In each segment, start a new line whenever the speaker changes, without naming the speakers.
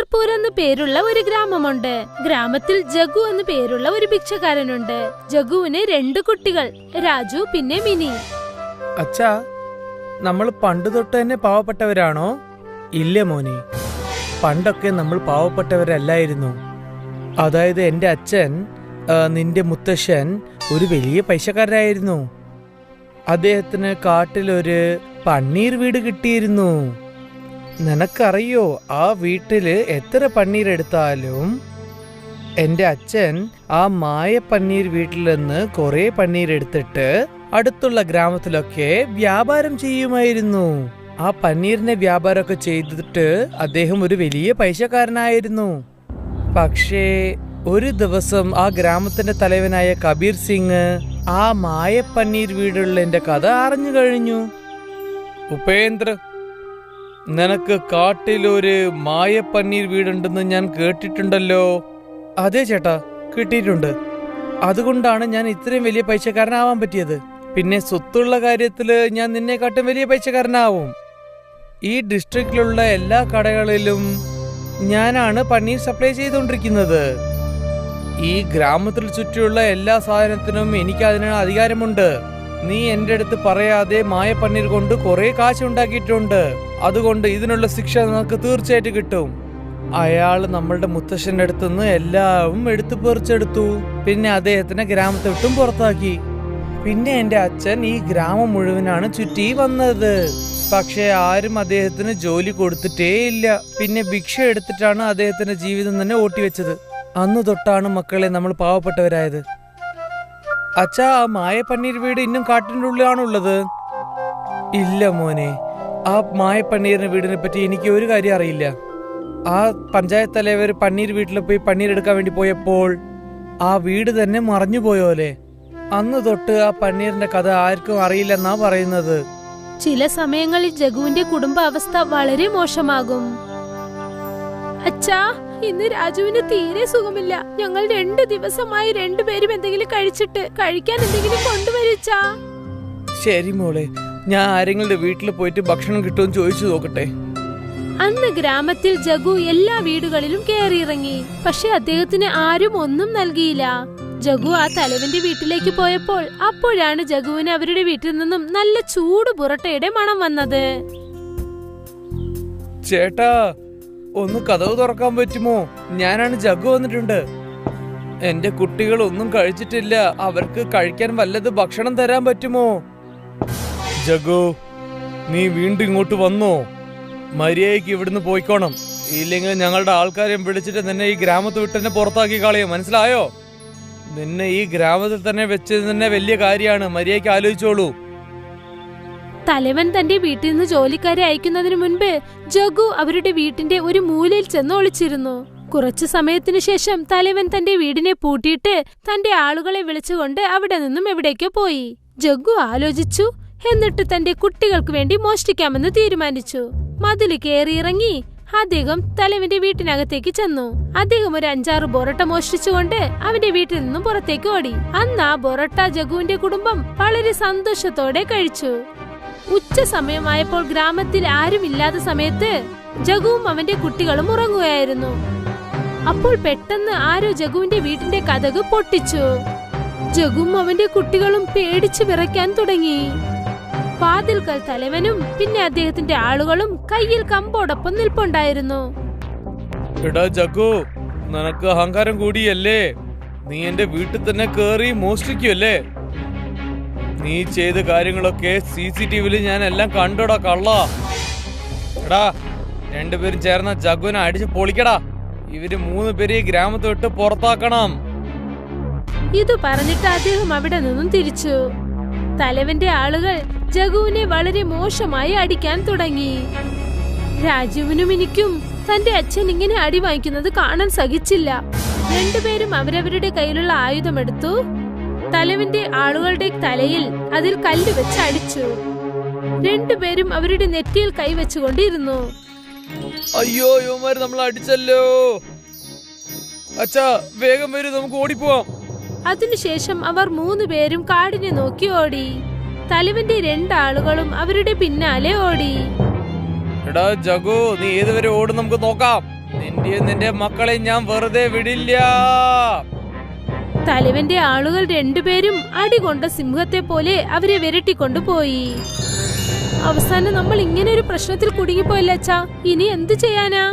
കബീർപൂർ എന്ന് പേരുള്ള ഒരു ഗ്രാമമുണ്ട്. ഗ്രാമത്തിൽ ജഗു എന്ന് പേരുള്ള ഒരു ഭിക്ഷക്കാരനുണ്ട്. ജഗുവിന് 2 കുട്ടികൾ, രാജു പിന്നെ മിനി.
അച്ഛാ, നമ്മൾ പണ്ട് തൊട്ട് തന്നെ പാവപ്പെട്ടവരാണോ? ഇല്ല മോനെ, പണ്ടൊക്കെ നമ്മൾ പാവപ്പെട്ടവരല്ലായിരുന്നു. അതായത് എന്റെ അച്ഛൻ, നിന്റെ മുത്തശ്ശൻ ഒരു വലിയ പൈസക്കാരനായിരുന്നു. അദ്ദേഹത്തിന് കാട്ടിലൊരു പന്നീർ വീട് കിട്ടിയിരുന്നു. നിനക്കറിയോ, ആ വീട്ടില് എത്ര പന്നീർ എടുത്താലും എന്റെ അച്ഛൻ ആ മായ പന്നീർ വീട്ടിൽ നിന്ന് കുറെ പന്നീർ എടുത്തിട്ട് അടുത്തുള്ള ഗ്രാമത്തിലൊക്കെ വ്യാപാരം ചെയ്യുമായിരുന്നു. ആ പന്നീറിനെ വ്യാപാരമൊക്കെ ചെയ്തിട്ട് അദ്ദേഹം ഒരു വലിയ പൈസക്കാരനായിരുന്നു. പക്ഷേ ഒരു ദിവസം ആ ഗ്രാമത്തിന്റെ തലവനായ കബീർ സിംഗ് ആ മായ പന്നീർ വീടുള്ളതിന്റെ കഥ അറിഞ്ഞു കഴിഞ്ഞു. ഉപേന്ദ്ര, നിനക്ക് കാട്ടിലൊരു മായ പന്നീർ വീടുണ്ടെന്ന് ഞാൻ കേട്ടിട്ടുണ്ടല്ലോ. അതെ ചേട്ടാ, കിട്ടിയിട്ടുണ്ട്. അതുകൊണ്ടാണ് ഞാൻ ഇത്രയും വലിയ പൈസക്കാരനാവാൻ പറ്റിയത്. പിന്നെ സ്വത്തുള്ള കാര്യത്തില് ഞാൻ നിന്നെക്കാട്ടും വലിയ പൈസക്കാരനാവും. ഈ ഡിസ്ട്രിക്റ്റിലുള്ള എല്ലാ കടകളിലും ഞാനാണ് പന്നീർ സപ്ലൈ ചെയ്തുകൊണ്ടിരിക്കുന്നത്. ഈ ഗ്രാമത്തിൽ ചുറ്റിയുള്ള എല്ലാ സാധനത്തിനും എനിക്ക് അതിനുള്ള അധികാരമുണ്ട്. നീ എന്റെ അടുത്ത് പറയാതെ മായ പന്നീർ കൊണ്ട് കുറെ കാശ് ഉണ്ടാക്കിയിട്ടുണ്ട്. അതുകൊണ്ട് ഇതിനുള്ള ശിക്ഷ നമുക്ക് തീർച്ചയായിട്ടും കിട്ടും. അയാള് നമ്മളുടെ മുത്തശ്ശന്റെ അടുത്തുനിന്ന് എല്ലാം എടുത്തു പറിച്ചെടുത്തു. പിന്നെ അദ്ദേഹത്തിനെ ഗ്രാമത്തെ വിട്ടും പുറത്താക്കി. പിന്നെ എന്റെ അച്ഛൻ ഈ ഗ്രാമം മുഴുവനാണ് ചുറ്റി വന്നത്. പക്ഷെ ആരും അദ്ദേഹത്തിന് ജോലി കൊടുത്തിട്ടേ ഇല്ല. പിന്നെ ഭിക്ഷ എടുത്തിട്ടാണ് അദ്ദേഹത്തിന്റെ ജീവിതം തന്നെ ഓട്ടിവെച്ചത്. അന്ന് തൊട്ടാണ് മക്കളെ നമ്മൾ പാവപ്പെട്ടവരായത്. അച്ഛാ, ആ മായ പന്നീർ വീട് ഇന്നും കാട്ടിന്റെ ഉള്ളിലാണുള്ളത്? ഇല്ല മോനെ, ആ മായ പന്നീറിന്റെ വീടിനെ പറ്റി എനിക്ക് ഒരു കാര്യം അറിയില്ല. ആ പഞ്ചായത്ത് തലവർ പന്നീർ വീട്ടിൽ പോയി പന്നീർ എടുക്കാൻ വേണ്ടി പോയപ്പോൾ ആ വീട് തന്നെ മറഞ്ഞു പോയോലെ. അന്ന് തൊട്ട് ആ പന്നീറിന്റെ കഥ ആർക്കും അറിയില്ലെന്നാ പറയുന്നത്.
ചില സമയങ്ങളിൽ ജഗുവിന്റെ കുടുംബാവസ്ഥ വളരെ മോശമാകും. അച്ഛാ, ഇന്ന് രാജുവിന് തീരെ സുഖമില്ല. ഞങ്ങൾ 2 ദിവസമായി 2 പേരും എന്തെങ്കിലും കഴിച്ചിട്ട്. കഴിക്കാൻ എന്തെങ്കിലും കൊണ്ടുവരിച്ചാ?
ശരി മോളെ, ഞാൻ ആരെങ്കിലും വീട്ടിൽ പോയിട്ട് ഭക്ഷണം കിട്ടുമെന്ന് ചോദിച്ചു നോക്കട്ടെ.
അന്ന് ഗ്രാമത്തിൽ ജഗു എല്ലാ വീടുകളിലും കയറിയിറങ്ങി. പക്ഷെ അദ്ദേഹത്തിന് ആരും ഒന്നും നൽകിയില്ല. ജഗു ആ തലവന്റെ വീട്ടിലേക്ക് പോയപ്പോൾ അപ്പോഴാണ് ജഗുവിന് അവരുടെ വീട്ടിൽ നിന്നും നല്ല ചൂട് പൊറോട്ടയുടെ മണം വന്നത്.
ചേട്ടാ, ഒന്ന് കതവ് തുറക്കാൻ പറ്റുമോ? ഞാനാണ് ജഗു വന്നിട്ടുണ്ട്. എന്റെ കുട്ടികൾ ഒന്നും കഴിച്ചിട്ടില്ല. അവർക്ക് കഴിക്കാൻ വല്ലത് ഭക്ഷണം തരാൻ പറ്റുമോ? ജഗു, നീ വീണ്ടും ഇങ്ങോട്ട് വന്നോ? മര്യാദയ്ക്ക് ഇവിടുന്ന് പോയിക്കോണം. ഇല്ലെങ്കിൽ ഞങ്ങളുടെ ആൾക്കാരെയും വിളിച്ചിട്ട് നിന്നെ ഈ ഗ്രാമത്തിൽ വിട്ട് തന്നെ പുറത്താക്കി കളയും. മനസ്സിലായോ? നിന്നെ ഈ ഗ്രാമത്തിൽ തന്നെ വെച്ചത് തന്നെ വലിയ കാര്യമാണ്. മര്യാദയ്ക്ക് ആലോചിച്ചോളൂ.
തലവൻ തന്റെ വീട്ടിൽ നിന്ന് ജോലിക്കാരെ അയക്കുന്നതിന് മുൻപ് ജഗു അവരുടെ വീട്ടിന്റെ ഒരു മൂലയിൽ ചെന്ന് ഒളിച്ചിരുന്നു. കുറച്ചു സമയത്തിനു ശേഷം തലവൻ തന്റെ വീടിനെ പൂട്ടിയിട്ട് തന്റെ ആളുകളെ വിളിച്ചുകൊണ്ട് അവിടെ നിന്നും എവിടേക്കോ പോയി. ജഗു ആലോചിച്ചു. എന്നിട്ട് തന്റെ കുട്ടികൾക്ക് വേണ്ടി മോഷ്ടിക്കാമെന്ന് തീരുമാനിച്ചു. മതില് കയറിയിറങ്ങി അദ്ദേഹം തലവന്റെ വീട്ടിനകത്തേക്ക് ചെന്നു. അദ്ദേഹം ഒരു 5-6 പൊറോട്ട മോഷ്ടിച്ചുകൊണ്ട് അവന്റെ വീട്ടിൽ നിന്നും പുറത്തേക്ക് ഓടി. അന്ന് ആ പൊറോട്ട ജഗുവിന്റെ കുടുംബം വളരെ സന്തോഷത്തോടെ കഴിച്ചു. ഉച്ച സമയമായപ്പോൾ ഗ്രാമത്തിൽ ആരും ഇല്ലാത്ത സമയത്ത് ജഗുവും അവന്റെ കുട്ടികളും ഉറങ്ങുകയായിരുന്നു. അപ്പോൾ പെട്ടെന്ന് ആരോ ജഗുവിന്റെ വീട്ടിന്റെ കതക് പൊട്ടിച്ചു. ജഗുവും അവന്റെ കുട്ടികളും പേടിച്ചു വിറയ്ക്കാൻ തുടങ്ങി. വാതിൽക്കൽ തലവനും പിന്നെ അദ്ദേഹത്തിന്റെ ആളുകളും കയ്യിൽ കമ്പോടൊപ്പം നിൽപ്പുണ്ടായിരുന്നു.
എടാ ജഗു, നിനക്ക് അഹങ്കാരം കൂടിയല്ലേ? നീ എന്റെ വീട്ടിൽ തന്നെ കേറി മോഷ്ടിക്കുമല്ലേ? നീ ചെയ്ത കാര്യങ്ങളൊക്കെ CCTVയിൽ ഞാൻ എല്ലാം കണ്ടോടാ കള്ള. എടാ, 2 പേരും ചേർന്ന ജഗുവിനെ അടിച്ച് പൊളിക്കടാ. ഇവര് 3 പേരെ ഗ്രാമത്തെ വിട്ട് പുറത്താക്കണം.
ഇത് പറഞ്ഞിട്ട് അദ്ദേഹം അവിടെ നിന്നും തിരിച്ചു. തലവന്റെ ആളുകൾ ജഗുവിനെ വളരെ മോശമായി അടിക്കാൻ തുടങ്ങി. രാജുവിനും എനിക്കും തന്റെ അച്ഛൻ ഇങ്ങനെ അടി വാങ്ങിക്കുന്നത് കാണാൻ സഹിച്ചില്ല. 2 പേരും അവരവരുടെ കയ്യിലുള്ള ആയുധമെടുത്തു. തലവന്റെ ആളുകളുടെ തലയിൽ അതിൽ കല്ല് വെച്ച് അടിച്ചു. 2 പേരും അവരുടെ നെറ്റിയിൽ കൈവച്ചുകൊണ്ടിരുന്നു.
അയ്യോ, യുവമാര് നമ്മൾ അടിച്ചല്ലോ. അച്ഛാ, വേഗം വരൂ, നമുക്ക് ഓടിപ്പോവാം.
അതിനുശേഷം അവർ 3 പേരും കാടിനെ നോക്കി ഓടി. തലവന്റെ 2 ആളുകളും അവരുടെ പിന്നാലെ ഓടി.
എടാ ജഗു, നീ ഏതുവരെ ഓടും നമുക്ക് നോക്കാം. നിന്റെ മക്കളെ ഞാൻ വെറുതെ വിടില്ല.
തലവന്റെ ആളുകൾ രണ്ടുപേരും അടികൊണ്ട സിംഹത്തെ പോലെ അവരെ വിരട്ടിക്കൊണ്ടുപോയി. അവസാനം നമ്മൾ ഇങ്ങനെ ഒരു പ്രശ്നത്തിൽ കുടുങ്ങിപ്പോയല്ല അച്ഛാ. ഇനി എന്തു ചെയ്യാനാ?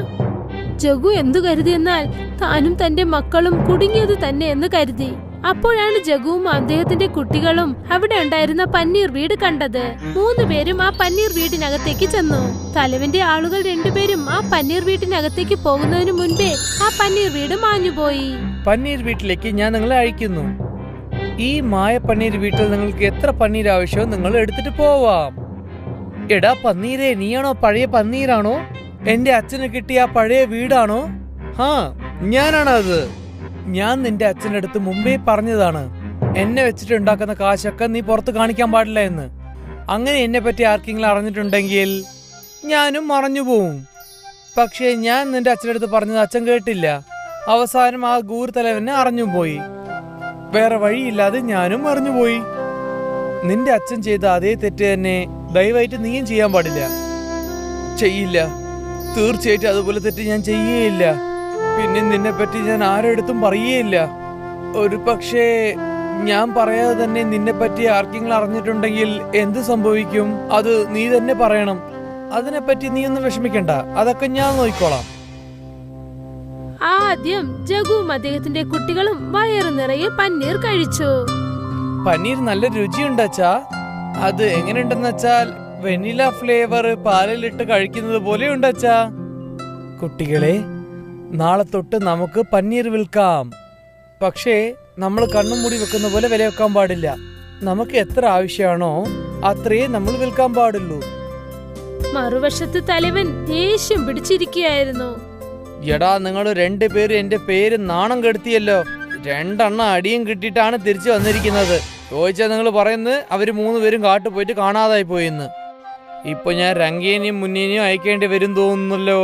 ജഗു എന്തു കരുതിയെന്നാൽ താനും തന്റെ മക്കളും കുടുങ്ങിയത് തന്നെ എന്ന് കരുതി. അപ്പോഴാണ് ജഗുവും അദ്ദേഹത്തിന്റെ കുട്ടികളും അവിടെ ഉണ്ടായിരുന്ന പന്നീർ വീട് കണ്ടത്. 3 പേരും ആ പന്നീർ വീടിനകത്തേക്ക് ചെന്നു. തലവന്റെ ആളുകൾ രണ്ടുപേരും ആ പന്നീർ വീട്ടിനകത്തേക്ക് പോകുന്നതിന് മുൻപേ ആ പന്നീർ വീട് മാഞ്ഞുപോയി.
പന്നീർ വീട്ടിലേക്ക് ഞാൻ നിങ്ങളെ അയക്കുന്നു. ഈ മായ പന്നീർ വീട്ടിൽ നിങ്ങൾക്ക് എത്ര പന്നീർ ആവശ്യമോ നിങ്ങൾ എടുത്തിട്ട് പോവാം. എടാ പന്നീരെ, നീയാണോ പഴയ പന്നീരാണോ? എന്റെ അച്ഛന് കിട്ടിയ ആ പഴയ വീടാണോ? ഞാനാണത്. ഞാൻ നിന്റെ അച്ഛൻ്റെ അടുത്ത് മുമ്പേ പറഞ്ഞതാണ്, എന്നെ വെച്ചിട്ട് ഉണ്ടാക്കുന്ന കാശൊക്കെ നീ പുറത്ത് കാണിക്കാൻ പാടില്ല എന്ന്. അങ്ങനെ എന്നെ പറ്റി ആർക്കെങ്കിലും അറിഞ്ഞിട്ടുണ്ടെങ്കിൽ ഞാനും മറഞ്ഞു പോവും. പക്ഷേ ഞാൻ നിന്റെ അച്ഛൻ്റെ അടുത്ത് പറഞ്ഞത് അച്ഛൻ കേട്ടില്ല. അവസാനം ആ ഗൂർ തലവനെ അറിഞ്ഞു പോയി. വേറെ വഴിയില്ലാതെ ഞാനും അറിഞ്ഞുപോയി. നിന്റെ അച്ഛൻ ചെയ്ത അതേ തെറ്റ് തന്നെ ദയവായിട്ട് നീയും ചെയ്യാൻ പാടില്ല. ചെയ്യില്ല, തീർച്ചയായിട്ടും അതുപോലെ തെറ്റ് ഞാൻ ചെയ്യേയില്ല. പിന്നെ നിന്നെ പറ്റി ഞാൻ ആരെടുത്തും പറയേയില്ല. ഒരു പക്ഷേ ഞാൻ പറയാതെ തന്നെ നിന്നെ പറ്റി ആർക്കെങ്കിലും അറിഞ്ഞിട്ടുണ്ടെങ്കിൽ എന്ത് സംഭവിക്കും? അത് നീ തന്നെ പറയണം. അതിനെപ്പറ്റി നീ ഒന്നും വിഷമിക്കണ്ട, അതൊക്കെ ഞാൻ നോക്കിക്കോളാം.
ആദ്യം ജഗുവും അദ്ദേഹത്തിന്റെ കുട്ടികളും വയറു നിറയെ പന്നീർ കഴിച്ചു.
പനീർ നല്ല രുചിയുണ്ട് അച്ഛാ. അത് എങ്ങനെയുണ്ടെന്ന് വെച്ചാൽ വെനില ഫ്ലേവർ പാലിലിട്ട് കഴിക്കുന്നത് പോലെ ഉണ്ട് അച്ഛാ. കുട്ടികളെ, നാളെ തൊട്ട് നമുക്ക് പന്നീർ വിൽക്കാം. പക്ഷേ നമ്മൾ കണ്ണും മൂടി വെക്കുന്ന പോലെ വില വെക്കാൻ പാടില്ല. നമുക്ക് എത്ര ആവശ്യമാണോ അത്രയേ നമ്മൾ വിൽക്കാൻ പാടുള്ളൂ.
മറുവശത്ത് തലവൻ ദേഷ്യം പിടിച്ചിരിക്കുകയായിരുന്നു.
എടാ, നിങ്ങൾ 2 പേര് എന്റെ പേര് നാണം കെടുത്തിയല്ലോ. 2 അടിയും കിട്ടിയിട്ടാണ് തിരിച്ചു വന്നിരിക്കുന്നത്. ചോദിച്ചാൽ നിങ്ങൾ പറയുന്നത് അവര് 3 പേരും കാട്ടു പോയിട്ട് കാണാതായി പോയിന്ന്. ഇപ്പൊ ഞാൻ രംഗേനെയും മുന്നേനെയും അയക്കേണ്ടി വരും തോന്നുന്നല്ലോ.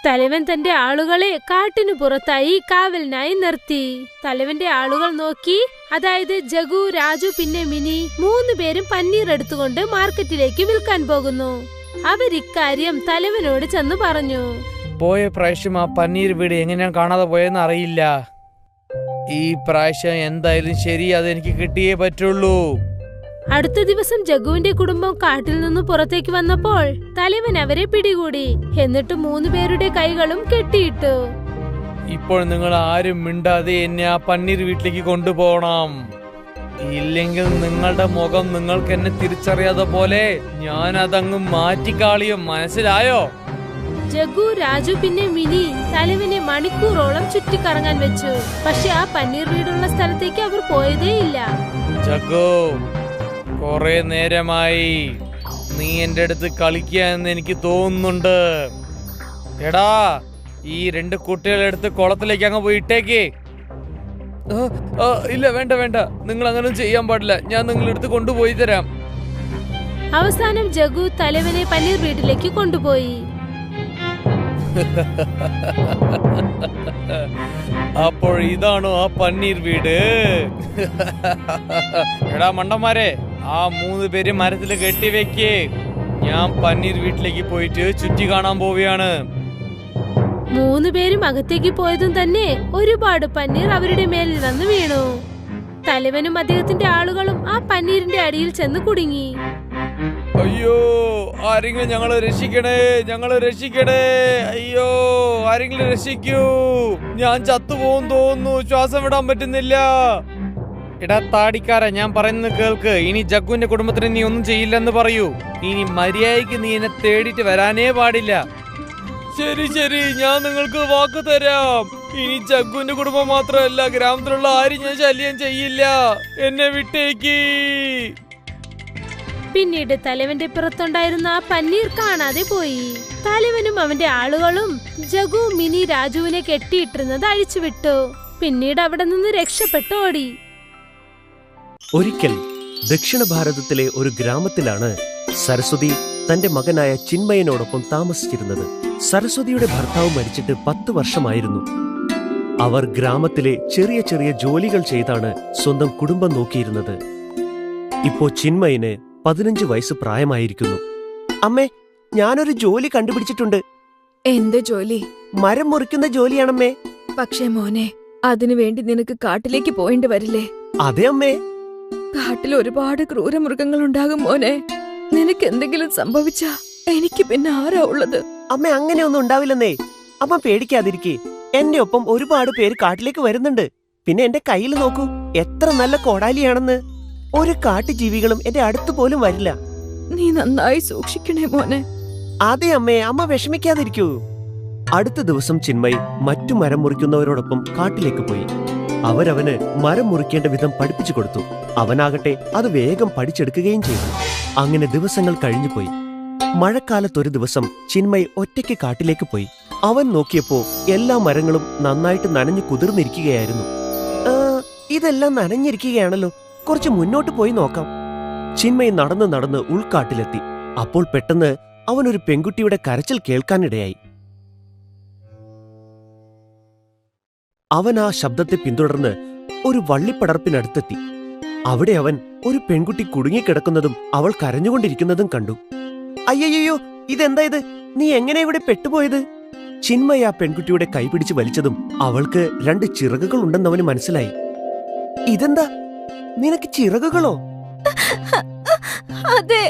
തലവൻ തന്റെ ആളുകളെ കാട്ടിനു പുറത്തായി കാവലിനായി നിർത്തി. തലവന്റെ ആളുകൾ നോക്കി, അതായത് ജഗു, രാജു പിന്നെ മിനി 3 പേരും പന്നീർ എടുത്തുകൊണ്ട് മാർക്കറ്റിലേക്ക് വിൽക്കാൻ പോകുന്നു. അവരിക്കാര്യം തലവനോട് ചെന്ന് പറഞ്ഞു.
പോയ പ്രാവശ്യം ആ പന്നീർ വീട് എങ്ങനെയാണ് കാണാതെ പോയെന്ന് അറിയില്ല. ഈ പ്രാവശ്യം എന്തായാലും ശരി, അതെനിക്ക് കിട്ടിയേ പറ്റുള്ളൂ.
അടുത്ത ദിവസം ജഗുവിന്റെ കുടുംബം കാട്ടിൽ നിന്ന് പുറത്തേക്ക് വന്നപ്പോൾ തലവൻ അവരെ പിടികൂടി. എന്നിട്ട് 3 പേരുടെ കൈകളും കെട്ടിയിട്ടു.
ഇപ്പോൾ നിങ്ങൾ ആരും മിണ്ടാതെ എന്നെ ആ പന്നീർ വീട്ടിലേക്ക് കൊണ്ടുപോകണം. ഇല്ലെങ്കിൽ നിങ്ങളുടെ മുഖം നിങ്ങൾക്ക് എന്നെ തിരിച്ചറിയാതെ പോലെ ഞാൻ അതങ്ങ് മാറ്റിക്കാളിയും, മനസ്സിലായോ?
ജഗു, രാജു പിന്നെ മിനി തലവനെ മണിക്കൂറോളം ചുറ്റിക്കറങ്ങാൻ വെച്ചു. പക്ഷെ ആ പന്നീർ വീടുള്ള സ്ഥലത്തേക്ക് അവർ പോയതേയില്ല.
ജഗു, കൊറേ നേരമായി നീ എന്റെ അടുത്ത് കളിക്കാന്ന് എനിക്ക് തോന്നുന്നുണ്ട്. എടാ, ഈ 2 കുട്ടികളെടുത്ത് കുളത്തിലേക്ക് അങ്ങ് പോയി ഇട്ടേക്ക്. ഇല്ല, വേണ്ട വേണ്ട, നിങ്ങൾ അങ്ങനെ ചെയ്യാൻ പാടില്ല. ഞാൻ നിങ്ങളെടുത്ത് കൊണ്ടുപോയി തരാം.
അവസാനം ജഗു തലവനെ പന്നീർ വീട്ടിലേക്ക് കൊണ്ടുപോയി.
അപ്പോൾ ഇതാണോ ആ പന്നീർ വീട്? എടാ മണ്ടന്മാരെ, ആ 3 പേര് മരത്തിൽ കെട്ടിവെക്കേ. ഞാൻ പന്നീർ വീട്ടിലേക്ക് പോയിട്ട് ചുറ്റി കാണാൻ പോവുകയാണ്.
3 പേരും അകത്തേക്ക് പോയതും തന്നെ ഒരുപാട് പന്നീർ അവരുടെ മേലിൽ വന്ന് വീണു. തലവനും അദ്ദേഹത്തിന്റെ ആളുകളും ആ പന്നീരിന്റെ അടിയിൽ ചെന്ന് കുടുങ്ങി.
അയ്യോ, ആരെങ്കിലും ഞങ്ങളെ രക്ഷിക്കണേ, ഞങ്ങളെ രക്ഷിക്കണേ. അയ്യോ, ആരെങ്കിലും രക്ഷിക്കൂ. ഞാൻ ചത്തുപോകും തോന്നുന്നു, ശ്വാസം വിടാൻ പറ്റുന്നില്ല. എടാ താടിക്കാര, ഞാൻ പറയുന്നത് കേൾക്ക്. ഇനി ജഗ്ഗുവിന്റെ കുടുംബത്തിന് നീ ഒന്നും ചെയ്യില്ലെന്ന് പറയൂ. ഇനി മര്യാദയ്ക്ക് നീ എന്നെ തേടിയിട്ട് വരാനേ പാടില്ല. ശരി ശരി, ഞാൻ നിങ്ങൾക്ക് വാക്ക് തരാം. ഇനി ജഗ്ഗുവിന്റെ കുടുംബം മാത്രമല്ല, ഗ്രാമത്തിലുള്ള ആരും ഞാൻ ശല്യം ചെയ്യില്ല. എന്നെ വിട്ടേക്ക്.
പിന്നീട് തലവന്റെ പുറത്തുണ്ടായിരുന്ന ആ പന്നീർ കാണാതെ പോയി. തലവനും അവന്റെ ആളുകളും ജഗു, മിനി, രാജുവിനെ കെട്ടിയിട്ടിരുന്നത് അഴിച്ചുവിട്ടു. പിന്നീട് അവിടെ നിന്ന് രക്ഷപ്പെട്ടു ഓടി.
ഒരിക്കൽ ദക്ഷിണ ഭാരതത്തിലെ ഒരു ഗ്രാമത്തിലാണ് സരസ്വതി തന്റെ മകനായ ചിന്മയനോടൊപ്പം താമസിച്ചിരുന്നത്. സരസ്വതിയുടെ ഭർത്താവ് മരിച്ചിട്ട് 10 വർഷമായിരുന്നു. അവർ ഗ്രാമത്തിലെ ചെറിയ ചെറിയ ജോലികൾ ചെയ്താണ് സ്വന്തം കുടുംബം നോക്കിയിരുന്നത്. ഇപ്പോ ചിന്മയന് 15 വയസ്സ് പ്രായമായിരിക്കുന്നു. അമ്മേ, ഞാനൊരു ജോലി കണ്ടുപിടിച്ചിട്ടുണ്ട്.
എന്ത് ജോലി?
മരം മുറിക്കുന്ന ജോലിയാണമ്മേ.
പക്ഷേ മോനെ, അതിനുവേണ്ടി നിനക്ക് കാട്ടിലേക്ക് പോയേണ്ടി വരില്ലേ?
അതെ അമ്മേ.
കാട്ടിൽ ഒരുപാട് ക്രൂരമൃഗങ്ങൾ ഉണ്ടാകും മോനെ. നിനക്ക് എന്തെങ്കിലും സംഭവിച്ചാ എനിക്ക് പിന്നെ ആരാ ഉള്ളത്?
അമ്മ അങ്ങനെയൊന്നും ഉണ്ടാവില്ലെന്നേ. അമ്മ പേടിക്കാതിരിക്കേ. എന്റെ ഒപ്പം ഒരുപാട് പേര് കാട്ടിലേക്ക് വരുന്നുണ്ട്. പിന്നെ എന്റെ കയ്യിൽ നോക്കൂ, എത്ര നല്ല കോടാലിയാണെന്ന്. ഒരു കാട്ടുജീവികളും എന്റെ അടുത്ത് പോലും വരില്ല.
നീ നന്നായി സൂക്ഷിക്കണേ മോനെ.
അതെ അമ്മേ, അമ്മ വിഷമിക്കാതിരിക്കൂ. അടുത്ത ദിവസം ചിന്മയ് മറ്റു മരം മുറിക്കുന്നവരോടൊപ്പം കാട്ടിലേക്ക് പോയി. അവരവന് മരം മുറിക്കേണ്ട വിധം പഠിപ്പിച്ചു കൊടുത്തു. അവനാകട്ടെ അത് വേഗം പഠിച്ചെടുക്കുകയും ചെയ്തു. അങ്ങനെ ദിവസങ്ങൾ കഴിഞ്ഞുപോയി. മഴക്കാലത്തൊരു ദിവസം ചിന്മയ് ഒറ്റയ്ക്ക് കാട്ടിലേക്ക് പോയി. അവൻ നോക്കിയപ്പോ എല്ലാ മരങ്ങളും നന്നായിട്ട് നനഞ്ഞു കുതിർന്നിരിക്കുകയായിരുന്നു. ഇതെല്ലാം നനഞ്ഞിരിക്കുകയാണല്ലോ, കുറച്ച് മുന്നോട്ട് പോയി നോക്കാം. ചിന്മയ് നടന്ന് നടന്ന് ഉൾക്കാട്ടിലെത്തി. അപ്പോൾ പെട്ടെന്ന് അവനൊരു പെൺകുട്ടിയുടെ കരച്ചിൽ കേൾക്കാനിടയായി. അവൻ ആ ശബ്ദത്തെ പിന്തുടർന്ന് ഒരു വള്ളിപ്പടർപ്പിനടുത്തെത്തി. അവിടെ അവൻ ഒരു പെൺകുട്ടി കുടുങ്ങിക്കിടക്കുന്നതും അവൾ കരഞ്ഞുകൊണ്ടിരിക്കുന്നതും കണ്ടു. അയ്യയ്യോ, ഇതെന്താ ഇത്? നീ എങ്ങനെ ഇവിടെ പെട്ടുപോയത്? ചിന്മയ ആ പെൺകുട്ടിയുടെ കൈപിടിച്ച് വലിച്ചതും അവൾക്ക് 2 ചിറകുകൾ ഉണ്ടെന്നവന് മനസ്സിലായി. ഇതെന്താ, നിനക്ക് ചിറകുകളോ?
അതെ,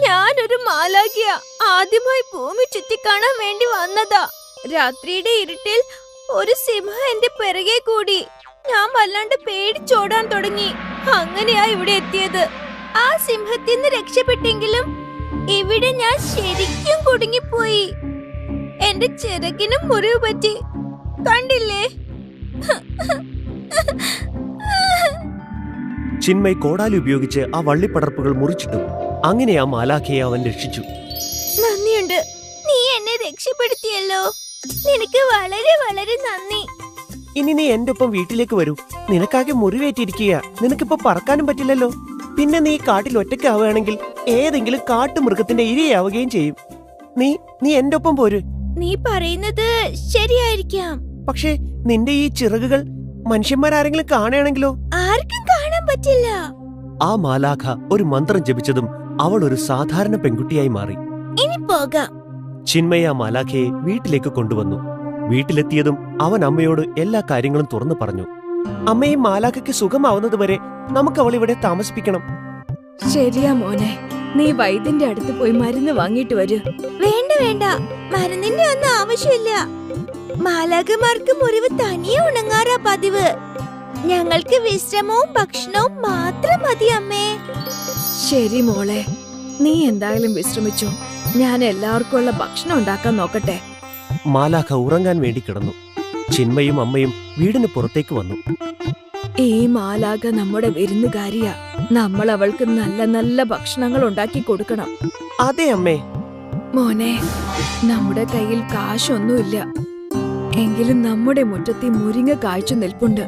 ഞാനൊരു മാലാഖിയ. ആദ്യമായി ഭൂമി ചുറ്റിക്കാണാൻ വേണ്ടി വന്നതാ. രാത്രിയുടെ ഇരുട്ടിൽ ഒരു സിംഹം എന്റെ പിറകെ കൂടി. ഞാൻ വല്ലാണ്ട് പേടിച്ചോടാൻ തുടങ്ങി. അങ്ങനെയാ ഇവിടെ എത്തിയത്. ആ സിംഹത്തിൽ നിന്ന് രക്ഷപ്പെട്ടെങ്കിലും ഇവിടെ ഞാൻ ശരിക്കും കുടുങ്ങിപ്പോയി. എന്റെ ചിറകിനും മുറിവ് പറ്റി. കണ്ടില്ലേ?
ചിന്മയ് കോടാലി ഉപയോഗിച്ച് ആ വള്ളിപ്പടർപ്പുകൾ മുറിച്ചിട്ടു. അങ്ങനെ ആ മാലാഖയെ അവൻ രക്ഷിച്ചു.
നന്ദിയുണ്ട്, നീ എന്നെ രക്ഷപ്പെടുത്തിയല്ലോ. നിനക്ക് വളരെ വളരെ നന്ദി.
ഇനി നീ എന്റെ ഒപ്പം വീട്ടിലേക്ക് വരൂ. നിനക്കാകെ മുറിവേറ്റിരിക്കുക. നിനക്കിപ്പോ പറക്കാനും പറ്റില്ലല്ലോ. പിന്നെ നീ കാട്ടിൽ ഒറ്റയ്ക്കാവുകയാണെങ്കിൽ ഏതെങ്കിലും കാട്ടുമൃഗത്തിന്റെ ഇരയാവുകയും ചെയ്യും. നീ എന്റെ ഒപ്പം പോര്.
നീ പറയുന്നത് ശരിയായിരിക്കാം.
പക്ഷേ നിന്റെ ഈ ചിറകുകൾ മനുഷ്യന്മാരാരെങ്കിലും കാണുകയാണെങ്കിലോ?
ആർക്കും കാണാൻ പറ്റില്ല.
ആ മാലാഖ ഒരു മന്ത്രം ജപിച്ചതും അവൾ ഒരു സാധാരണ പെൺകുട്ടിയായി മാറി.
ഇനി പോകാം.
ചിന്മയ ആ മാലാഖയെ വീട്ടിലേക്ക് കൊണ്ടുവന്നു. വീട്ടിലെത്തിയതും അവൻ അമ്മയോട് എല്ലാ കാര്യങ്ങളും തുറന്നു പറഞ്ഞു. അമ്മയും മാലാഖയ്ക്ക് സുഖമാവുന്നതുവരെ നമുക്ക് അവൾ ഇവിടെ താമസിപ്പിക്കണം.
ശരിയാ മോനെ, നീ വൈദ്യന്റെ അടുത്ത് പോയി മരുന്ന് വാങ്ങിയിട്ട് വരൂ. വേണ്ട വേണ്ട, മരുന്നിന്റെ ഒന്നും ആവശ്യമില്ല. മാലാഖമാർക്ക് മുറിവ് തനിയെ ഉണങ്ങാറാ പതിവ്. ഞങ്ങൾക്ക് വിശ്രമവും ഭക്ഷണവും മാത്രം മതി അമ്മേ. ശരി മോളെ, നീ എന്തായാലും വിശ്രമിച്ചു. ഞാൻ എല്ലാവർക്കും ഉള്ള ഭക്ഷണം ഉണ്ടാക്കാൻ നോക്കട്ടെ.
മാലാഖ ഉറങ്ങാൻ വേണ്ടി കിടന്നു. ചിന്മയും അമ്മയും വീടിന് പുറത്തേക്ക് വന്നു.
ഈ മാലാഖ നമ്മുടെ വിരുന്നുകാരിയാ. നമ്മൾ അവൾക്ക് നല്ല നല്ല ഭക്ഷണങ്ങൾ ഉണ്ടാക്കി കൊടുക്കണം.
അതെ അമ്മേ.
മോനെ, നമ്മുടെ കയ്യിൽ കാശൊന്നുമില്ല. എങ്കിലും നമ്മുടെ മുറ്റത്ത് മുരിങ്ങ കായ്ച്ചു നിൽപ്പുണ്ട്.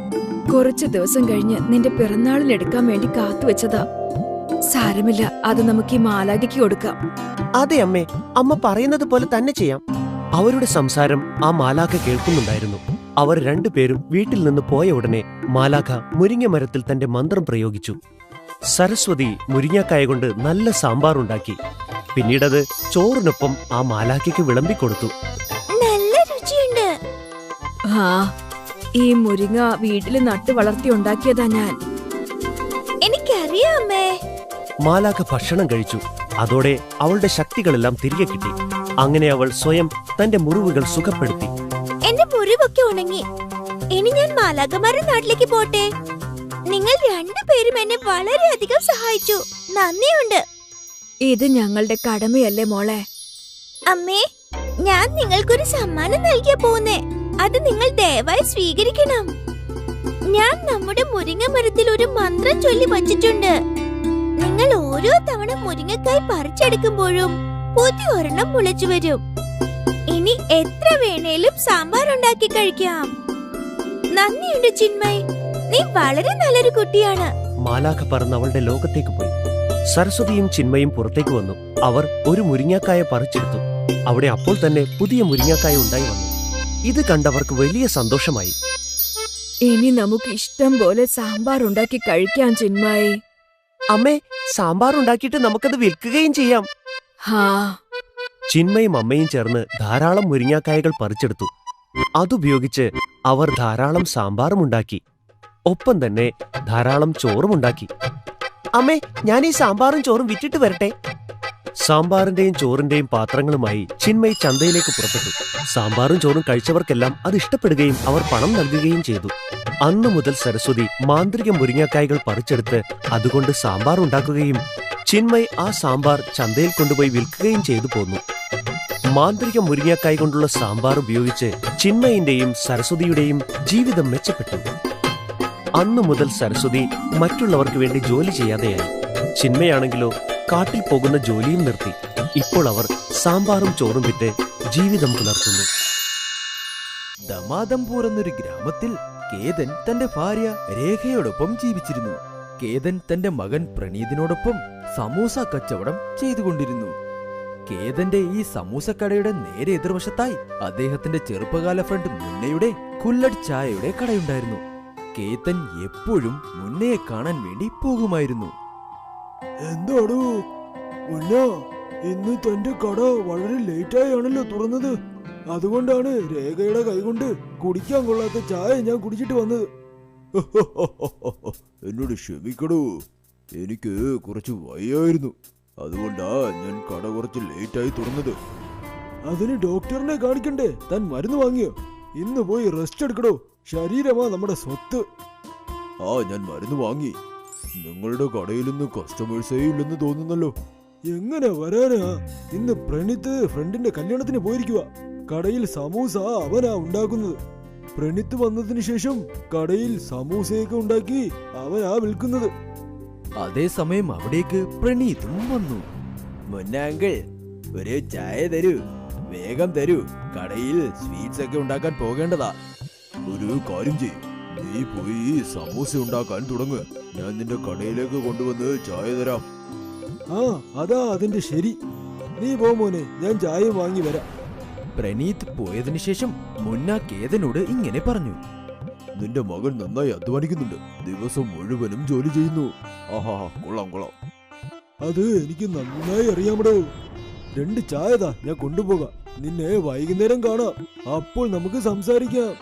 കുറച്ചു ദിവസം കഴിഞ്ഞ് നിന്റെ പിറന്നാളിന് എടുക്കാൻ വേണ്ടി കാത്തുവെച്ചതാ. സാരമില്ല, അത് നമുക്ക് ഈ മാലാഖയ്ക്ക് കൊടുക്കാം.
അതെ അമ്മേ, അമ്മ പറയുന്നത് പോലെ തന്നെ ചെയ്യാം. അവരുടെ സംസാരം ആ മാലാഖ കേൾക്കുന്നുണ്ടായിരുന്നു. അവർ രണ്ടുപേരും വീട്ടിൽ നിന്ന് പോയ ഉടനെ മാലാഖ മുരിങ്ങ മരത്തിൽ തന്റെ മന്ത്രം പ്രയോഗിച്ചു. സരസ്വതി മുരിങ്ങക്കായ കൊണ്ട് നല്ല സാമ്പാർ ഉണ്ടാക്കി. പിന്നീടത് ചോറിനൊപ്പം ആ മാലാഖയ്ക്ക് വിളമ്പിക്കൊടുത്തു.
നല്ല രുചിയുണ്ട്. ആ, ഈ മുരിങ്ങ വീട്ടിൽ നട്ടു വളർത്തി ഉണ്ടാക്കിയതാ ഞാൻ. എനിക്കറിയാമേ.
മാലാഖ ഭക്ഷണം കഴിച്ചു. അതോടെ അവളുടെ ശക്തികളെല്ലാം തിരികെ കിട്ടി. അങ്ങനെ അവൾ സ്വയം തന്റെ മുറിവുകൾ സുഖപ്പെടുത്തി.
എന്റെ മുറിവൊക്കെ ഉണങ്ങി. ഇനി ഞാൻ മാലാഖമാരുടെ നാട്ടിലേക്ക് പോട്ടെ. നിങ്ങൾ രണ്ടുപേരും എന്നെ വളരെയധികം സഹായിച്ചു. നന്ദിയുണ്ട്. ഇത് ഞങ്ങളുടെ കടമയല്ലേ മോളെ? അമ്മേ, ഞാൻ നിങ്ങൾക്കൊരു സമ്മാനം നൽകിയ പോന്നേ. അത് നിങ്ങൾ ദയവായി സ്വീകരിക്കണം. ഞാൻ നമ്മുടെ മുരിങ്ങ മരത്തിൽ ഒരു മന്ത്രം ചൊല്ലി വച്ചിട്ടുണ്ട്. നിങ്ങൾ ഓരോ തവണ മുരിങ്ങക്കായ് പറിച്ചെടുക്കുമ്പോഴും പുതിയ ഒരെണ്ണം മുളച്ചു വരും. ഇനി എത്ര വേണേലും സാമ്പാർ ഉണ്ടാക്കി കഴിക്കാം. നന്ദിയുണ്ട് ചിന്മയ്, നീ വളരെ നല്ലൊരു കുട്ടിയാണ്.
മാലാഖ പറന്ന് അവളുടെ ലോകത്തേക്ക് പോയി. സരസ്വതിയും ചിന്മയും പുറത്തേക്ക് വന്നു. അവർ ഒരു മുരിങ്ങാക്കായ പറിച്ചെടുത്തു. അവിടെ അപ്പോൾ തന്നെ പുതിയ മുരിങ്ങാക്കായ ഉണ്ടായി വന്നു. ഇത് കണ്ടവർക്ക് വലിയ സന്തോഷമായി.
ഇനി നമുക്ക് ഇഷ്ടം പോലെ സാമ്പാർ ഉണ്ടാക്കി കഴിക്കാം ചിന്മയ്.
അമ്മേ, സാമ്പാർ ഉണ്ടാക്കിയിട്ട് നമുക്കത് വിൽക്കുകയും ചെയ്യാം.
ഹാ,
ചിന്മയും അമ്മയും ചേർന്ന് ധാരാളം മുരിങ്ങാക്കായകൾ പറിച്ചെടുത്തു. അതുപയോഗിച്ച് അവർ ധാരാളം സാമ്പാറും ഉണ്ടാക്കി. ഒപ്പം തന്നെ ധാരാളം ചോറും ഉണ്ടാക്കി. അമ്മേ, ഞാൻ ഈ സാമ്പാറും ചോറും വിറ്റിട്ട് വരട്ടെ. സാമ്പാറിന്റെയും ചോറിന്റെയും പാത്രങ്ങളുമായി ചിന്മയി ചന്തയിലേക്ക് പുറപ്പെട്ടു. സാമ്പാറും ചോറും കഴിച്ചവർക്കെല്ലാം അത് ഇഷ്ടപ്പെടുകയും അവർ പണം നൽകുകയും ചെയ്തു. അന്നു മുതൽ സരസ്വതി മാന്ത്രിക മുരിങ്ങാക്കായകൾ പറിച്ചെടുത്ത് അതുകൊണ്ട് സാമ്പാർ ഉണ്ടാക്കുകയും ചിന്മയ് ആ സാമ്പാർ ചന്തയിൽ കൊണ്ടുപോയി വിൽക്കുകയും ചെയ്തു പോന്നു. മാന്ത്രിക മുരിങ്ങാക്കായ് കൊണ്ടുള്ള സാമ്പാർ ഉപയോഗിച്ച് ചിന്മയിന്റെയും സരസ്വതിയുടെയും ജീവിതം മെച്ചപ്പെട്ടു. അന്നു മുതൽ സരസ്വതി മറ്റുള്ളവർക്ക് വേണ്ടി ജോലി ചെയ്യാതെയായി. ചിന്മയാണെങ്കിലോ കാട്ടിൽ പോകുന്ന ജോലിയും നിർത്തി. ഇപ്പോൾ അവർ സാമ്പാറും ചോറും വിറ്റ് ജീവിതം പുലർത്തുന്നു.
ദമാദംപൂർ എന്നൊരു ഗ്രാമത്തിൽ കേതൻ തന്റെ ഭാര്യ രേഖയോടൊപ്പം ജീവിച്ചിരുന്നു. കേതൻ തന്റെ മകൻ പ്രണീതിനോടൊപ്പം സമൂസ കച്ചവടം ചെയ്തുകൊണ്ടിരുന്നു. കേതന്റെ ഈ സമൂസക്കടയുടെ നേരെ എതിർവശത്തായി അദ്ദേഹത്തിന്റെ ചെറുപ്പകാല ഫ്രണ്ട് മുന്നയുടെ കുല്ലഡ് ചായയുടെ കടയുണ്ടായിരുന്നു. കേതൻ എപ്പോഴും മുന്നയെ കാണാൻ വേണ്ടി പോകുമായിരുന്നു.
എന്താടോ മുന്ന, ഇന്ന് തന്റെ കട വളരെ ലേറ്റായാണല്ലോ തുറന്നത്. അതുകൊണ്ടാണ് രേഖയുടെ കൈകൊണ്ട് കുടിക്കാൻ കൊള്ളാത്ത ചായ ഞാൻ കുടിച്ചിട്ട് വന്നത്. എന്നോട് ക്ഷമിക്കടോ, എനിക്ക് കുറച്ച് വയ്യായിരുന്നു. അതുകൊണ്ടാ ഞാൻ കട കുറച്ച് ലേറ്റായി തുറന്നത്. അതിന് ഡോക്ടറിനെ കാണിക്കണ്ടേ? താൻ മരുന്ന് വാങ്ങിയോ? ഇന്ന് പോയി റെസ്റ്റ് എടുക്കടോ. ശരീരമാ നമ്മുടെ സ്വത്ത്. ആ, ഞാൻ മരുന്ന് വാങ്ങി. നിങ്ങളുടെ കടയിലൊന്നും കസ്റ്റമേഴ്സേ ഇല്ലെന്ന് തോന്നുന്നല്ലോ. എങ്ങനെ വരാനാ? ഇന്ന് പ്രണീത് ഫ്രണ്ടിന്റെ കല്യാണത്തിന് പോയിരിക്കുക. കടയിൽ സമൂസ അവനാ ഉണ്ടാക്കുന്നത്. പ്രണീത് വന്നതിന് ശേഷം കടയിൽ സമൂസയൊക്കെ ഉണ്ടാക്കി അവനാ വിൽക്കുന്നത്.
അതേസമയം അവിടേക്ക് പ്രണീതും വന്നു.
മുന്നാങ്കിൾ, ഒരു ചായ തരൂ, വേഗം തരൂ. കടയിൽ സ്വീറ്റ്സ് ഒക്കെ ഉണ്ടാക്കാൻ പോകേണ്ടതാ. ഒരു കാര്യം ചെയ്യും, നീ പോയി സമൂസ ഉണ്ടാക്കാൻ തുടങ്ങ്. ഞാൻ നിന്റെ കടയിലേക്ക് കൊണ്ടുവന്ന് ചായ തരാം. ആ, അതാ അതിന്റെ ശരി. നീ പോ മോനെ, ഞാൻ ചായ വാങ്ങി വരാം.
പ്രണീത് പോയതിനു ശേഷം മുന്ന കേതനോട് ഇങ്ങനെ പറഞ്ഞു.
നിന്റെ മകൻ നന്നായി അധ്വാനിക്കുന്നുണ്ട്. ദിവസം മുഴുവനും ജോലി ചെയ്യുന്നു. ആഹാ, കൊള്ളാം കൊള്ളാം. അത് എനിക്ക് നന്നായി അറിയാമടോ. 2 ചായതാ, ഞാൻ കൊണ്ടുപോകാം. നിന്നെ വൈകുന്നേരം കാണാം. അപ്പോൾ നമുക്ക് സംസാരിക്കാം.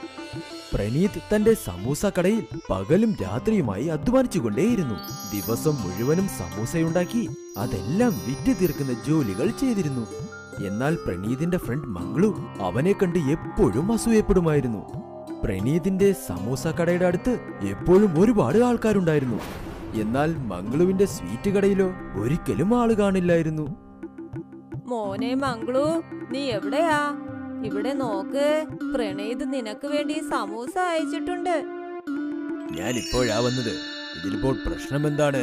പ്രണീത് തന്റെ സമൂസ കടയിൽ പകലും രാത്രിയുമായി അധ്വാനിച്ചുകൊണ്ടേയിരുന്നു. ദിവസം മുഴുവനും സമൂസയുണ്ടാക്കി അതെല്ലാം വിറ്റ് തീർക്കുന്ന ജോലികൾ ചെയ്തിരുന്നു. എന്നാൽ പ്രണീതിന്റെ ഫ്രണ്ട് മംഗളു അവനെ കണ്ട് എപ്പോഴും അസൂയപ്പെടുമായിരുന്നു. പ്രണീതിന്റെ സമൂസ കടയുടെ അടുത്ത് എപ്പോഴും ഒരുപാട് ആൾക്കാരുണ്ടായിരുന്നു. എന്നാൽ മംഗളുവിന്റെ സ്വീറ്റ് കടയിലോ ഒരിക്കലും ആള് കാണില്ലായിരുന്നു.
മോനെ മംഗളു, നീ എവിടെയാ? ഇവിടെ നോക്ക്, പ്രണീത് നിനക്ക് വേണ്ടി സമൂസ അയച്ചിട്ടുണ്ട്.
ഞാൻ ഇപ്പോഴാ വന്നത്. ഇതിലിപ്പോൾ പ്രശ്നം എന്താണ്?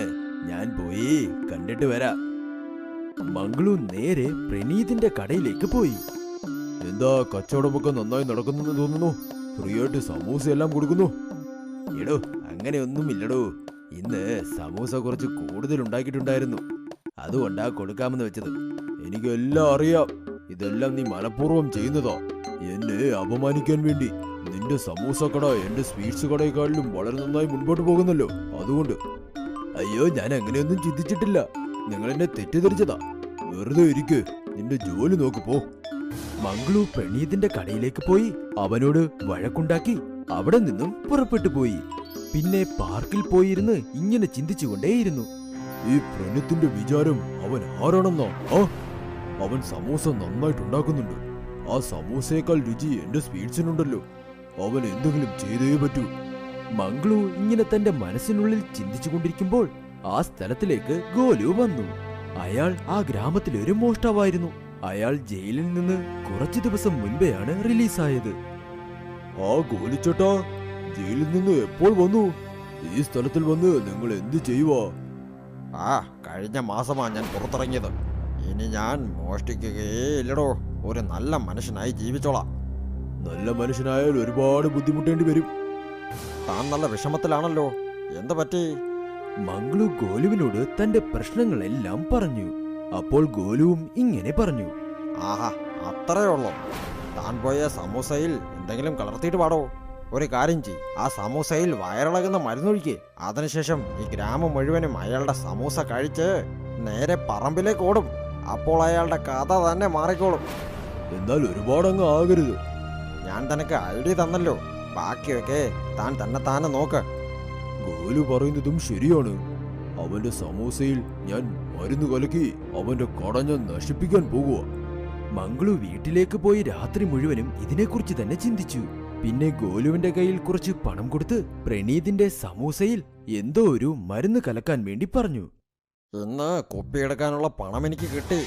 ഞാൻ പോയി കണ്ടിട്ട് വരാം.
മംഗളു നേരെ പ്രണീതിന്റെ കടയിലേക്ക് പോയി.
എന്താ, കച്ചവടമൊക്കെ നന്നായി നടക്കുന്നെന്ന് തോന്നുന്നു. ഫ്രീ ആയിട്ട് സമൂസ എല്ലാം കൊടുക്കുന്നു. എടോ, അങ്ങനെയൊന്നും ഇല്ലടോ. ഇന്ന് സമൂസ കുറച്ച് കൂടുതൽ ഉണ്ടാക്കിയിട്ടുണ്ടായിരുന്നു. അതുകൊണ്ടാ കൊടുക്കാമെന്ന് വെച്ചത്. എനിക്കെല്ലാം അറിയാം. ഇതെല്ലാം നീ മനഃപൂർവ്വം ചെയ്യുന്നതാ, എന്നെ അപമാനിക്കാൻ വേണ്ടി. നിന്റെ സമൂസ കട എന്റെ സ്വീറ്റ്സ് കടയെക്കാളിലും വളരെ നന്നായി മുൻപോട്ട് പോകുന്നല്ലോ. അതുകൊണ്ട്. അയ്യോ, ഞാൻ അങ്ങനെയൊന്നും ചിന്തിച്ചിട്ടില്ല. നിങ്ങൾ എന്നെ തെറ്റിദ്ധരിച്ചതാ. വെറുതെ ഇരിക്ക്, നിന്റെ ജോലി നോക്ക് പോ.
മംഗളു പ്രണീതിന്റെ കടയിലേക്ക് പോയി അവനോട് വഴക്കുണ്ടാക്കി അവിടെ നിന്നും പുറപ്പെട്ടു പോയി. പിന്നെ പാർക്കിൽ പോയിരുന്ന് ഇങ്ങനെ ചിന്തിച്ചുകൊണ്ടേയിരുന്നു.
ഈ പ്രണീതിന്റെ വിചാരം അവൻ ആരാണെന്നോ? അവൻ സമൂസ നന്നായിട്ടുണ്ടാക്കുന്നുണ്ട്. ആ സമൂസയേക്കാൾ രുചി എന്റെ സ്വീറ്റ്സിനുണ്ടല്ലോ. അവൻ എന്തെങ്കിലും ചെയ്തേ പറ്റൂ.
മംഗളു ഇങ്ങനെ തന്റെ മനസ്സിനുള്ളിൽ ചിന്തിച്ചുകൊണ്ടിരിക്കുമ്പോൾ ആ സ്ഥലത്തിലേക്ക് ഗോലു വന്നു. അയാൾ ആ ഗ്രാമത്തിലെ ഒരു മോഷ്ടാവായിരുന്നു. അയാൾ ജയിലിൽ നിന്ന് കുറച്ചു ദിവസം മുൻപെയാണ് റിലീസായത്.
ആ ഗോലിച്ചേട്ടാ, ജയിലിൽ നിന്ന് എപ്പോൾ വന്നു? ഈ സ്ഥലത്തിൽ വന്ന് നിങ്ങൾ എന്ത് ചെയ്യുവാ?
കഴിഞ്ഞ മാസമാ ഞാൻ പുറത്തിറങ്ങിയത്. ഇനി ഞാൻ മോഷ്ടിക്കുകയില്ലടോ. ഒരു നല്ല മനുഷ്യനായി ജീവിച്ചോളാം.
നല്ല മനുഷ്യനായാൽ ഒരുപാട് ബുദ്ധിമുട്ടേണ്ടി വരും.
താൻ നല്ല വിഷമത്തിലാണല്ലോ, എന്ത് പറ്റി?
മംഗളു ഗോലുവിനോട് തന്റെ പ്രശ്നങ്ങളെല്ലാം പറഞ്ഞു. അപ്പോൾ ഗോലുവും ഇങ്ങനെ പറഞ്ഞു.
ആഹാ, അത്രയേ ഉള്ളോ? താൻ പോയ സമൂസയിൽ എന്തെങ്കിലും കലർത്തിയിട്ട് പാടോ. ഒരു കാര്യം ചെയ്, ആ സമൂസയിൽ വയറിളകുന്ന മരുന്നൊഴിക്ക്. അതിനുശേഷം ഈ ഗ്രാമം മുഴുവനും അയാളുടെ സമൂസ കഴിച്ച് നേരെ പറമ്പിലേക്ക് ഓടും. അപ്പോൾ അയാളുടെ കഥ തന്നെ മാറിക്കോളും.
എന്നാൽ ഒരുപാടങ്ങ് ആകരുത്.
ഞാൻ തനിക്ക് ഐഡിയ തന്നല്ലോ, ബാക്കിയൊക്കെ താൻ തന്നെ നോക്ക്.
ഗോലു പറയുന്നതും ശരിയാണ്. അവന്റെ സമൂസയിൽ ഞാൻ മരുന്ന് കലക്കി അവന്റെ കട ഞാൻ നശിപ്പിക്കാൻ പോകുക.
മംഗളു വീട്ടിലേക്ക് പോയി രാത്രി മുഴുവനും ഇതിനെക്കുറിച്ച് തന്നെ ചിന്തിച്ചു. പിന്നെ ഗോലുവിന്റെ കയ്യിൽ കുറച്ച് പണം കൊടുത്ത് പ്രണീതിന്റെ സമൂസയിൽ എന്തോ ഒരു മരുന്ന് കലക്കാൻ വേണ്ടി പറഞ്ഞു.
ഇന്ന് കുപ്പിയെടുക്കാനുള്ള പണം എനിക്ക് കിട്ടി.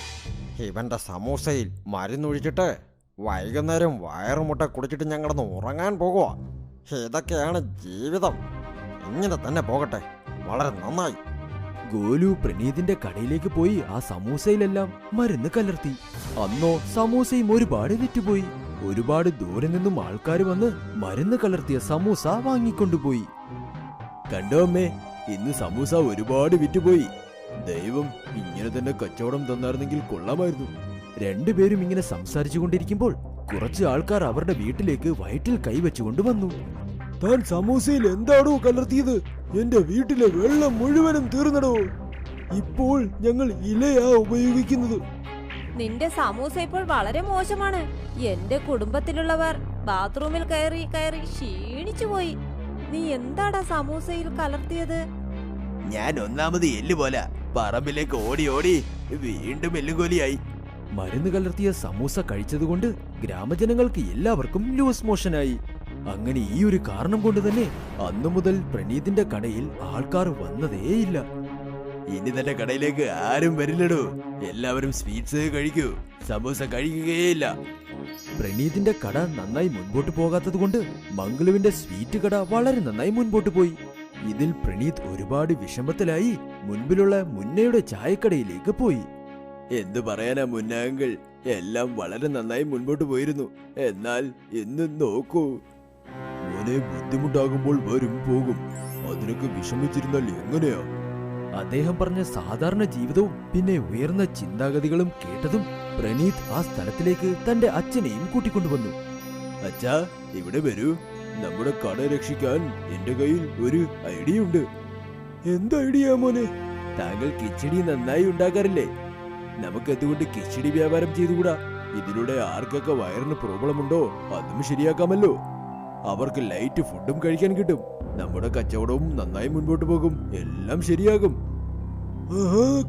ഇവന്റെ സമൂസയിൽ മരുന്നൊഴിച്ചിട്ട് വൈകുന്നേരം വയറുമുട്ട കുടിച്ചിട്ട് ഞാൻ കിടന്ന് ഉറങ്ങാൻ പോകുക. ഇതൊക്കെയാണ് ജീവിതം. ഇങ്ങനെ തന്നെ പോകട്ടെ, വളരെ നന്നായി.
ഗോലു പ്രണീതിന്റെ കടയിലേക്ക് പോയി ആ സമൂസയിലെല്ലാം മരുന്ന് കലർത്തി. അന്നോ സമൂസയും ഒരുപാട് വിറ്റുപോയി. ഒരുപാട് ദൂരെ നിന്നും ആൾക്കാർ വന്ന് മരുന്ന് കലർത്തിയ സമൂസ വാങ്ങിക്കൊണ്ടുപോയി.
കണ്ടോ അമ്മേ, ഇന്ന് സമൂസ ഒരുപാട് വിറ്റുപോയി. ദൈവം ഇങ്ങനെ തന്നെ കച്ചവടം തന്നായിരുന്നെങ്കിൽ കൊള്ളാമായിരുന്നു.
രണ്ടുപേരും ഇങ്ങനെ സംസാരിച്ചു കൊണ്ടിരിക്കുമ്പോൾ കുറച്ച് ആൾക്കാർ അവരുടെ വീട്ടിലേക്ക് വയറ്റിൽ കൈവച്ചുകൊണ്ട് വന്നു.
താൻ സമൂസയിൽ എന്താണോ കലർത്തിയത്? എന്റെ വീട്ടിലെ വെള്ളം മുഴുവനും തീർന്നടോ. ഇപ്പോൾ ഞങ്ങൾ ഇലയാ ഉപയോഗിക്കുന്നത്.
നിന്റെ സമൂസ ഇപ്പോൾ വളരെ മോശമാണ്. എന്റെ കുടുംബത്തിലുള്ളവർ ബാത്റൂമിൽ കയറി ക്ഷീണിച്ചു പോയി. നീ എന്താടാ സമൂസയിൽ കലർത്തിയത്?
ഞാൻ ഒന്നാമത് എല്ലുപോലെ പറമ്പിലേക്ക് ഓടി ഓടി വീണ്ടും എല്ലുകോലിയായി. മരുന്ന് കലർത്തിയ സമൂസ കഴിച്ചതുകൊണ്ട് ഗ്രാമജനങ്ങൾക്ക് എല്ലാവർക്കും ലൂസ് മോഷനായി. അങ്ങനെ ഈ ഒരു കാരണം കൊണ്ട് തന്നെ അന്നു മുതൽ പ്രണീതിന്റെ കടയിൽ ആൾക്കാർ വന്നതേയില്ല.
ഇനി തന്റെ കടയിലേക്ക് ആരും വരില്ലടോ. എല്ലാവരും സ്വീറ്റ്സ് കഴിക്കൂ, സമൂസ കഴിക്കുകയേയില്ല.
പ്രണീതിന്റെ കട നന്നായി മുൻപോട്ട് പോകാത്തതുകൊണ്ട് മംഗളുവിന്റെ സ്വീറ്റ് കട വളരെ നന്നായി മുൻപോട്ട് പോയി. ഇതിൽ പ്രണീത് ഒരുപാട് വിഷമത്തിലായി മുൻപിലുള്ള മുന്നയുടെ ചായക്കടയിലേക്ക് പോയി.
എന്തു പറയാനാ മുന്നാങ്കൾ, എല്ലാം വളരെ നന്നായി മുൻപോട്ട് പോയിരുന്നു. എന്നാൽ ഇന്ന് നോക്കൂ. മോനെ, ബുദ്ധിമുട്ടാകുമ്പോൾ വരും പോകും. അതിനൊക്കെ വിഷമിച്ചിരുന്നാൽ എങ്ങനെയാ?
അദ്ദേഹം പറഞ്ഞ സാധാരണ ജീവിതവും പിന്നെ ഉയർന്ന ചിന്താഗതികളും കേട്ടതും പ്രണീത് ആ സ്ഥലത്തിലേക്ക് തന്റെ അച്ഛനെയും കൂട്ടിക്കൊണ്ടുവന്നു.
അച്ഛാ, ഇവിടെ വരൂ. നമ്മുടെ കട രക്ഷിക്കാൻ എന്റെ കയ്യിൽ ഒരു ഐഡിയ ഉണ്ട്. എന്ത് ഐഡിയ മോനെ? താങ്കൾ കിച്ചടി നന്നായി ഉണ്ടാക്കാറില്ലേ? നമുക്ക് എന്തുകൊണ്ട് കിച്ചടി വ്യാപാരം ചെയ്തുകൂടാ? ഇതിലൂടെ ആർക്കൊക്കെ വയറിന് പ്രോബ്ലം ഉണ്ടോ അതും ശരിയാക്കാമല്ലോ. അവർക്ക് ലൈറ്റ് ഫുഡും കഴിക്കാൻ കിട്ടും. നമ്മുടെ കച്ചവടവും നന്നായി മുൻപോട്ട് പോകും. എല്ലാം ശരിയാകും.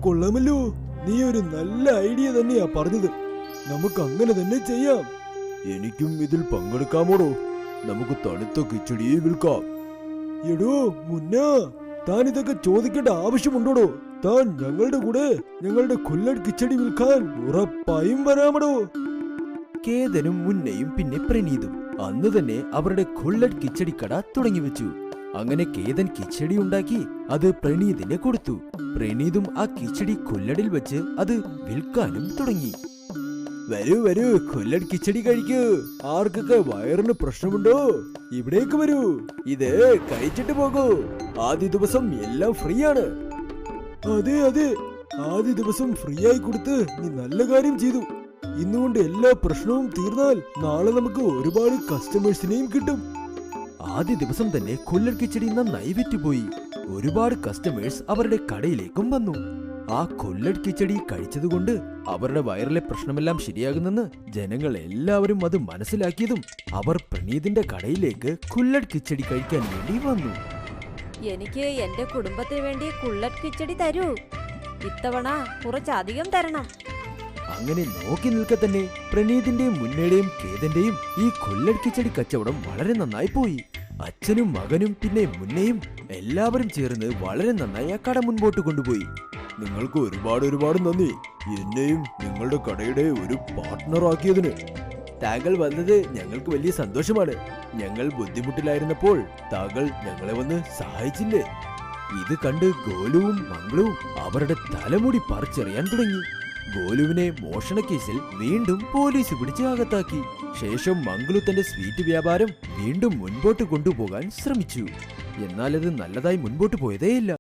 കൊള്ളാമല്ലോ. നീ ഒരു നല്ല ഐഡിയ തന്നെയാ പറഞ്ഞത്. നമുക്ക് അങ്ങനെ തന്നെ ചെയ്യാം. എനിക്കും ഇതിൽ പങ്കെടുക്കാമോടോ? നമുക്ക് തണുത്ത കിച്ചടി വിൽക്കാം. എടോ മുന്നാ, താൻ ഇതൊക്കെ ചോദിക്കേണ്ട ആവശ്യമുണ്ടോടോ? താൻ ഞങ്ങളുടെ കൂടെ ഞങ്ങളുടെ കൊല്ലട് കിച്ചടി വിൽക്കാൻ ഉറപ്പായും വരാമടോ.
കേതനും മുന്നയും പിന്നെ പ്രണീതും അന്ന് തന്നെ അവരുടെ കൊല്ലട് കിച്ചടിക്കട തുടങ്ങി വെച്ചു. അങ്ങനെ കേതൻ കിച്ചടി ഉണ്ടാക്കി അത് പ്രണീതിനെ കൊടുത്തു. പ്രണീതും ആ കിച്ചടി കൊല്ലടിൽ വെച്ച് അത് വിൽക്കാനും തുടങ്ങി.
വരൂ വരൂ, കൊല്ലട് കിച്ചടി കഴിക്കൂ. ആർക്കൊക്കെ വയറിന് പ്രശ്നമുണ്ടോ ഇവിടേക്ക് വരൂ. ഇത് കഴിച്ചിട്ട് പോകൂ. ആദ്യ ദിവസം എല്ലാം ഫ്രീ ആണ്. അതെ അതെ, ആദ്യ ദിവസം ഫ്രീ ആയി കൊടുത്ത് നീ നല്ല കാര്യം ചെയ്തു. ഇന്നുകൊണ്ട് എല്ലാ പ്രശ്നവും തീർന്നാൽ നാളെ നമുക്ക് ഒരുപാട് കസ്റ്റമേഴ്സിനെയും കിട്ടും.
ആദ്യ ദിവസം തന്നെ കൊല്ലട് കിച്ചടി നന്നായി വിറ്റുപോയി. ഒരുപാട് കസ്റ്റമേഴ്സ് അവരുടെ കടയിലേക്കും വന്നു. ആ കൊല്ലട് കിച്ചടി കഴിച്ചതുകൊണ്ട് അവരുടെ വയറിലെ പ്രശ്നമെല്ലാം ശരിയാകുന്നെന്ന് ജനങ്ങൾ എല്ലാവരും അത് മനസ്സിലാക്കിയതും അവർ പ്രണീതിന്റെ കടയിലേക്ക് കൊല്ലട് കിച്ചടി കഴിക്കാൻ വേണ്ടി വന്നു.
എനിക്ക് എന്റെ കുടുംബത്തിന് വേണ്ടി കുള്ളറ്റ് കിച്ചടി തരൂ. ഇത്തവണ കുറച്ചധികം തരണം.
അങ്ങനെ നോക്കി നിൽക്കെ തന്നെ പ്രണീതിന്റെയും മുന്നയുടെയും കേതന്റെയും ഈ കൊല്ലട് കിച്ചടി കച്ചവടം വളരെ നന്നായി പോയി. അച്ഛനും മകനും പിന്നെ മുന്നയും എല്ലാവരും ചേർന്ന് വളരെ നന്നായി ആ കട മുൻപോട്ട് കൊണ്ടുപോയി.
നിങ്ങൾക്ക് ഒരുപാട് നന്ദി, എന്നെയും നിങ്ങളുടെ കടയുടെ ഒരു പാർട്ട്ണർ ആക്കിയതിന്.
താങ്കൾ വന്നത് ഞങ്ങൾക്ക് വലിയ സന്തോഷമാണ്. ഞങ്ങൾ ബുദ്ധിമുട്ടിലായിരുന്നപ്പോൾ താങ്കൾ ഞങ്ങളെ വന്ന് സഹായിച്ചില്ലേ? ഇത് കണ്ട് ഗോലുവും മംഗളുവും അവരുടെ തലമുടി പറിച്ചെറിയാൻ തുടങ്ങി. ഗോലുവിനെ മോഷണക്കേസിൽ വീണ്ടും പോലീസ് പിടിച്ച് അകത്താക്കി. ശേഷം മംഗളു തന്റെ സ്വീറ്റ് വ്യാപാരം വീണ്ടും മുൻപോട്ട് കൊണ്ടുപോകാൻ ശ്രമിച്ചു. എന്നാൽ അത് നല്ലതായി മുൻപോട്ട് പോയതേയില്ല.